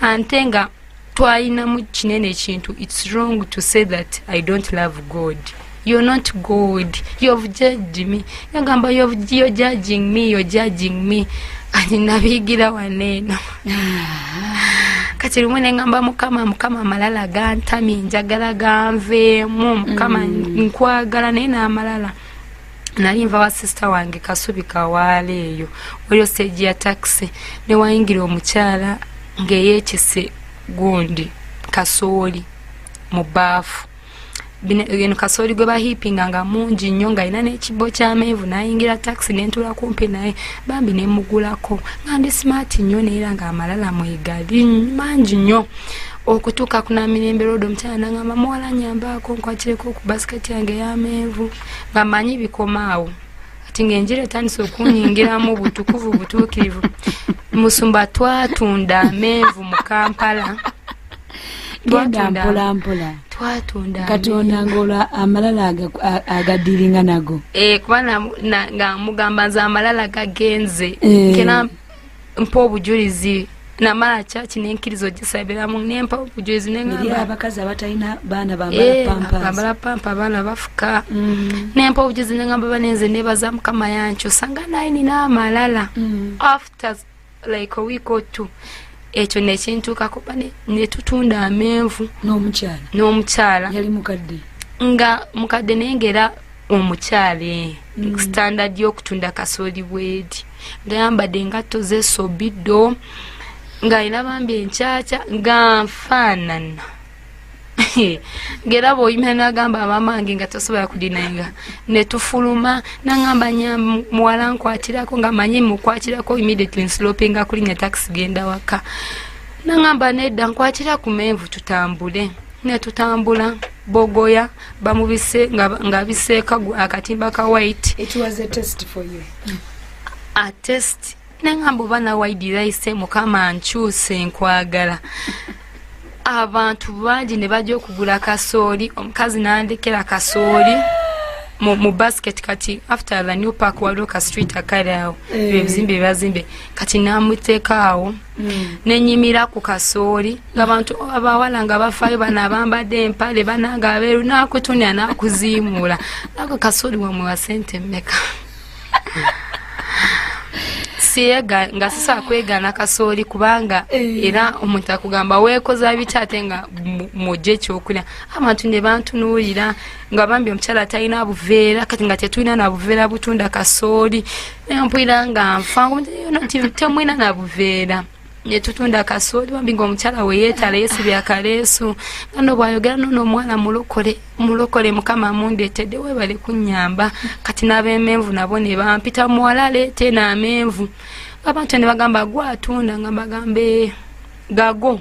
antenga twaina mu kinene ekintu it's wrong to say that I don't love God. You're not God. You've judged me. Yagamba you're judging me. Ani nabigira waneno. Kati lumwe ngamba Mukama malala gantami njagala ganve Mukama nkwagala nena amalala. Nali nva wa sister wange Kasubi Kawale eyo. Olyo stage ya taxi ne wayingira omukyala ngeyekise gundi kasooli mu baafu bino kasooli gwe bahipinga nga mungi nnyo nga ina n'ekibbo ky'amenvu nayingira taxi nentula kumpi naye bambi nemugulako nga ndi smart nnyo neera nga amalala mwegali mangi nnyo okutuuka kuna Mirembe Road omukyala nangamba muwala nyambaako nkwakireko ku basket yange y'amenvu nga manyi bikomaawo ati ng'enjira etandise okunyingiramu butuukirivu Musumba twatunda amenvu mu Kampala twatunda Katonda ngola amalala agadiringa nago kubana nga mugamba nze amalala gagenze kena mpa obujulizi namala church nenkirizo gisabira mu nempa obujuizi nengamba abakazi abatayina baana bambala pampa baana bafuka nempa obujuizi nengamba banenze nebaza mukama yancho sanga naini na malala after like a week or two ekyo nekintuuka kuba ne tutunda amenvu n'omukyala yali mukadde nga mukadde nengera omukyale standard y'okutunda kasooli bwedi ngayambadde engatto zesobiddo ng'alina bambi enkyakya nga nfaanana ngera bw'oyimira n'agamba maama wange nga tosobola kudinanga ne tufuluma n'angamba muwala nkwatirako nga manye mukwatirako immediately nslopinga kulinnya taxi genda waka n'angamba nedda nkwatira ku menvu tutambule ne tutambula bogoya bamubise nga biseeka akatimba ka white. It was a test for you. A test n'angamba bana wide rice mukama nkyuse nkwagala abantu bangi ne bajja okugula kasooli omukazi n'andekera kasooli mu basket kati after the new park waliwo ka street akali awo ebizimbe byazimbe kati namuteeka awo nenyimira ku kasooli ng'abantu abawala nga bafaayo bano abambadde empale bananga abeeru nakutunya nakuziimuula ako kasooli wamwe wa sente mmeka siyega nga sisa kwegana kasooli kubanga era omuntu akugamba weekoza bitate nga mujje kyokulya abantu ne bantunuulira nga bambi omukyala talina buveera kati nga tetulina na buveera butunda kasooli empwira nga nfa temwina na buveera netutunda kasooli bambi nga omukyala weyeetala yeesibya akaleesu gano bwayogera nono omwana mulokole mukama mundeetedde webale kunnyamba kati n'ab'emenvu nabo ne bampita muwala aleete n'amenvu abantu ne bagamba gwatunda nga bagambe gago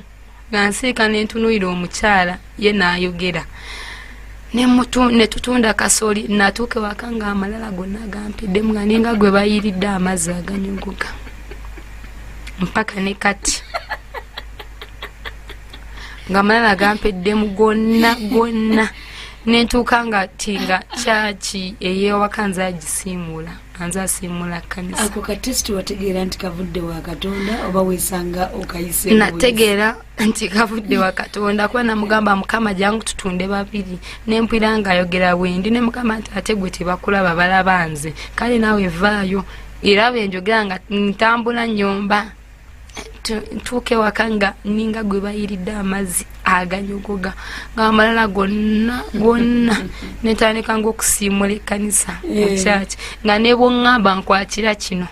nga nsiika nentunuulira omukyala ye naayogera ne tutunda kasooli natuuke waka nga amalala gonna gampiddemu nga ninga gwe bayiridde amazzi aganyuguga mpaka ne kati nga malala gampeddemu gonna nentuuka nga tinga kyaki eyewaka nze agisiimuula anze asiimuula kanisa. Ako katesti wategeera nti kavudde wa Katonda oba weesanga okayise? Nategeera nti kavudde wa Katonda kuba namugamba mukama jangu tutunde babiri nempwira nga ayogera bwendi ne mukama nti ate gwe tebakulaba balaba nze kale naawe vaayo era benjogera nga ntambula nnyomba ntuuke waka nga ninga gwe bayiridde amazzi aganyogoga nga amalala gonna netandika ng'okusiimula ekkanisa mukyaki nga ne bw'oŋŋamba nkwatira kino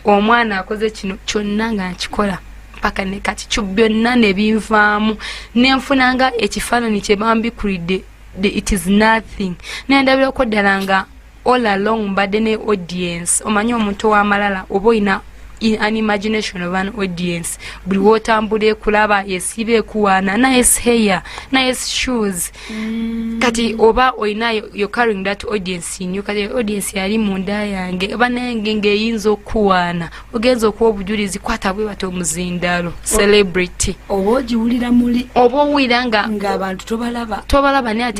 omwana akoze kino kyonna nga nkikola mpaka ne kati kyo byonna ne binvaamu nenfunanga ekifaananyi kye bambikulidde it is nothing nendabirako ddala nga all along mbadde ne audience omanyi omuntu w'amalala oba oyina an imagination of an audience buli wotambula kulaba yesibe ekuwaana nice hair nice shoes kati oba oyinayo you're carrying that audience in you kati audience yali munda yange oba nange ng'eyinza okuwaana ogenza okuwa obujulizi kwata bwe bato omuzindalo celebrity oba ogiwulira muli oba owulira ng'abantu tobalaba naye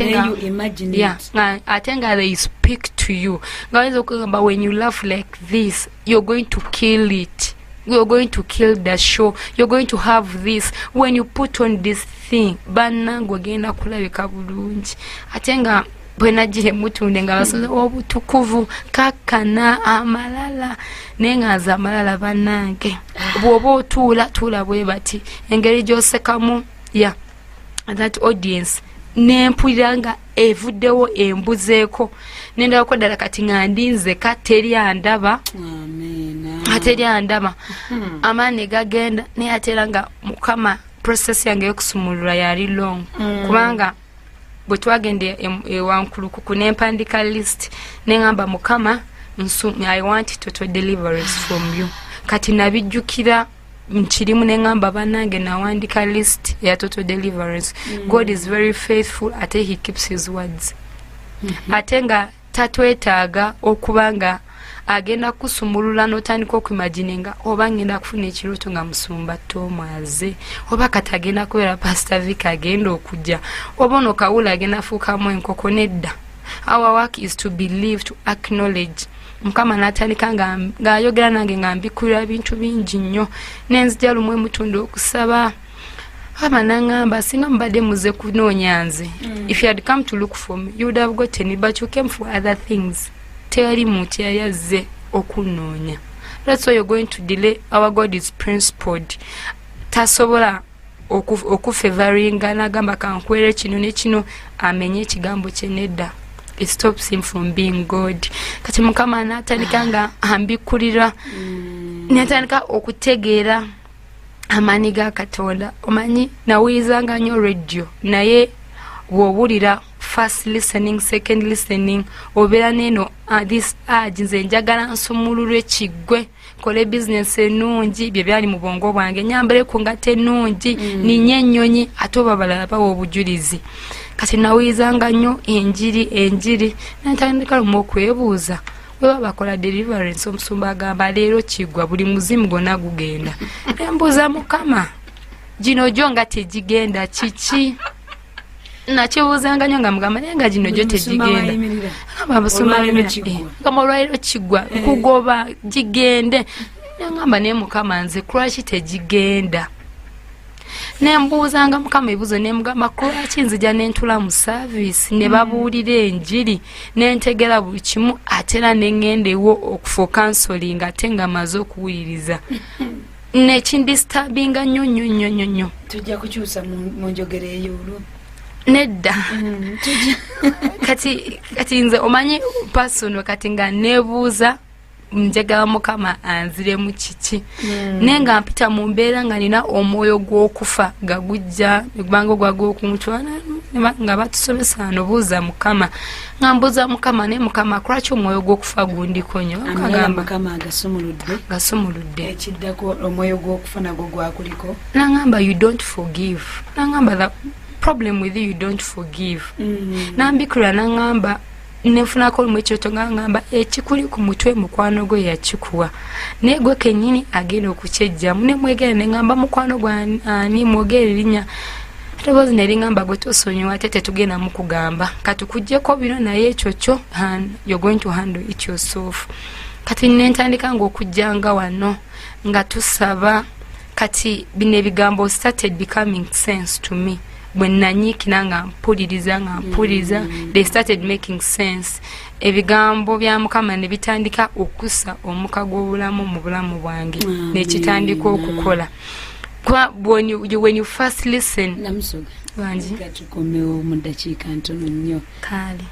ate nga they speak to you nga wayinza okugamba when you laugh like this you're going to kill it. You're going to kill the show. You're going to have this. When you put on this thing, banango genda kulabika bulungi. Atenga bwenagire mutunde nga basoza obutukuvu kakana amalala nengaza amalala banange. Bwoba otuula bwe bati. Engeri gy'osekamu that audience nempulira nga evuddewo embuzeeko nendabako ddala kati nga ndinze kateri andaba ateri andaba amaani gagenda naye ate era nga mukama process yange y'okusumulula yali long kubanga bwe twagende ewankulukuku nempandika list neŋŋamba mukama I want total deliverance from you kati nabijjukira nkirimu neŋŋamba bannange nawandika list ya total deliverance. God is very faithful ate he keeps his words. Ate nga tatwetaaga okuba nga agenda kusumulula n'otandika okuimagininga oba ngenda kufuna ekirooto nga musumba tomwaze oba kati agenda kubeera pastor Vic agenda okujja oba ono kawula agenda afuukamu enkoko nedda our work is to believe, to acknowledge. Mukama natandika ng'ayogera nange ngambikkulira bintu bingi nnyo nenzija lumwe mutundu okusaba nangamba singa mubadde muze kunoonya nze if you had come to look for me you would have gotten it, but you came for other things. Tewali muntu yayazze okunoonya. That's why you're going to delay. Our God is principled. Tasobola okufavoringa nagamba kankwere kino ne kino amenye ekigambo kye nedda. It stops him from being God. Kati Mukama natandika nga ambikkulira natandika okutegeera amaanyi ga Katonda. Omanyi nawulizanga nnyo radio naye bw'owulira first listening, second listening, obeera neno this urge nze njagala nsumululwe kiggwe kole business ennungi bye byali mu bwongo bwange nyambale ku ngate ennungi ninye ennyonyi ate obabalala bawa obujulizi. Kati nawulizanga nnyo enjiri natandika lumu okwebuuza bwe bakola deliverance omusumba agamba leero kiggwa buli muzimu gwonna gugenda. Nembuuza Mukama gino gyo nga tegigenda kiki? Nakibuuzanga nnyo nga mugamba naye nga gino gyo tegigenda. Ngamba olwaliro kiggwa kugoba gigende. Nangamba naye Mukama nze lwaki tegigenda? Nembuuzanga Mukama ebibuuzo nemugamba lwaki nzija nentula mu service ne babuulira enjiri nentegera buli kimu ate era neŋŋendewo okufa counseling ate nga maze okuwuliriza. Nekindisturbinga nnyo. Tujja kukyusa mu njogera eyo olwo. Nedda. Kati nze omanyi personal kati nga nebuuza njagala Mukama anziremu kiki. Nenga mpita mu mbeera nga nina omwoyo gw'okufa nga gujja eggwanga gwagw'okumutwana nga batusomesa nobuuza Mukama. Nga mbuuza Mukama ne Mukama lwaki omwoyo gw'okufa gundiko nnyo? Akagamba Mukama gasumuludde. Ekiddako omwoyo gw'okufa nagwo gwakuliko. Nangamba you don't forgive. Nangamba the problem with you don't forgive. Nambikula nangamba nefunako olumu ekyoto ngamba ekikuli ku mutwe mukwano gwe yakikuwa naye gwe kennyini agenda okukyejjamu ne mwegera ne ngamba mukwano gwani mwogera erinnya ateboozi ne lingamba gwe tosonyiwa ate tetugenda mu kugamba kati kujjeko bino naye ekyo kyo you're going to handle it yourself. Kati nentandika ng'okujjanga wano nga tusaba kati bino ebigambo started becoming sense to me. When nanyikina nga mpuliriza they started making sense. Ebigambo bya Mukama ne bitandika okussa omuka gw'obulamu mu bulamu bwange nekitandika okukola. When you first listen namusoga wanji katukomewo mu dakiika ntono nnyo kale